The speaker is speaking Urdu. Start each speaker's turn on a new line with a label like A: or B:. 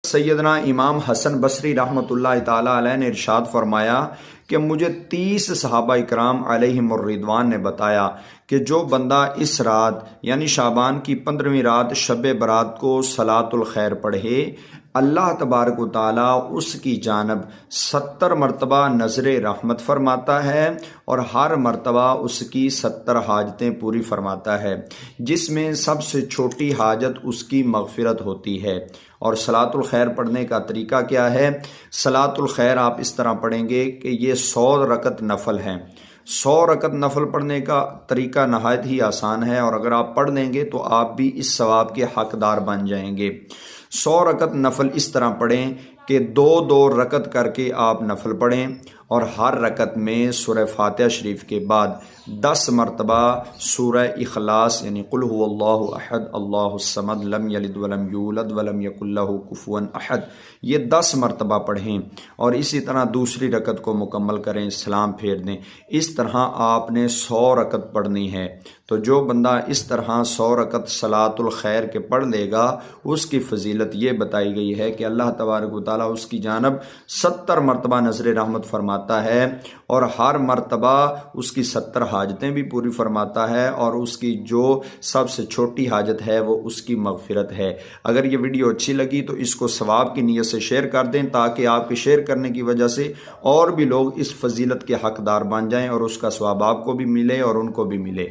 A: سیدنا امام حسن بصری رحمۃ اللہ تعالی علیہ نے ارشاد فرمایا کہ مجھے 30 صحابہ اکرام علیہم الرضوان نے بتایا کہ جو بندہ اس رات یعنی شعبان کی 15ویں رات شب برات کو صلاۃ الخیر پڑھے، اللہ تبارک و تعالیٰ اس کی جانب 70 مرتبہ نظر رحمت فرماتا ہے اور ہر مرتبہ اس کی 70 حاجتیں پوری فرماتا ہے، جس میں سب سے چھوٹی حاجت اس کی مغفرت ہوتی ہے۔ اور صلاۃ الخیر پڑھنے کا طریقہ کیا ہے؟ صلاۃ الخیر آپ اس طرح پڑھیں گے کہ یہ 100 رکعت نفل ہیں۔ 100 رکعت نفل پڑھنے کا طریقہ نہایت ہی آسان ہے، اور اگر آپ پڑھ لیں گے تو آپ بھی اس ثواب کے حقدار بن جائیں گے۔ 100 رکعت نفل اس طرح پڑھیں کہ 2 رکعت کر کے آپ نفل پڑھیں، اور ہر رکعت میں سورہ فاتحہ شریف کے بعد 10 مرتبہ سورہ اخلاص یعنی قل هو اللہ احد اللہ الصمد لم یلد ولم یولد ولم یکن لہ کفوا احد، یہ 10 مرتبہ پڑھیں، اور اسی طرح دوسری رکعت کو مکمل کریں، سلام پھیر دیں۔ اس طرح آپ نے 100 رکعت پڑھنی ہے۔ تو جو بندہ اس طرح 100 رکعت صلاۃ الخیر کے پڑھ لے گا، اس کی فضیلت یہ بتائی گئی ہے کہ اللہ تبارک و تعالیٰ اس کی جانب 70 مرتبہ نظر رحمت فرماتا ہے، اور ہر مرتبہ اس کی 70 حاجتیں بھی پوری فرماتا ہے، اور اس کی جو سب سے چھوٹی حاجت ہے وہ اس کی مغفرت ہے۔ اگر یہ ویڈیو اچھی لگی تو اس کو ثواب کی نیت سے شیئر کر دیں، تاکہ آپ کے شیئر کرنے کی وجہ سے اور بھی لوگ اس فضیلت کے حقدار بن جائیں، اور اس کا ثواب آپ کو بھی ملے اور ان کو بھی ملے۔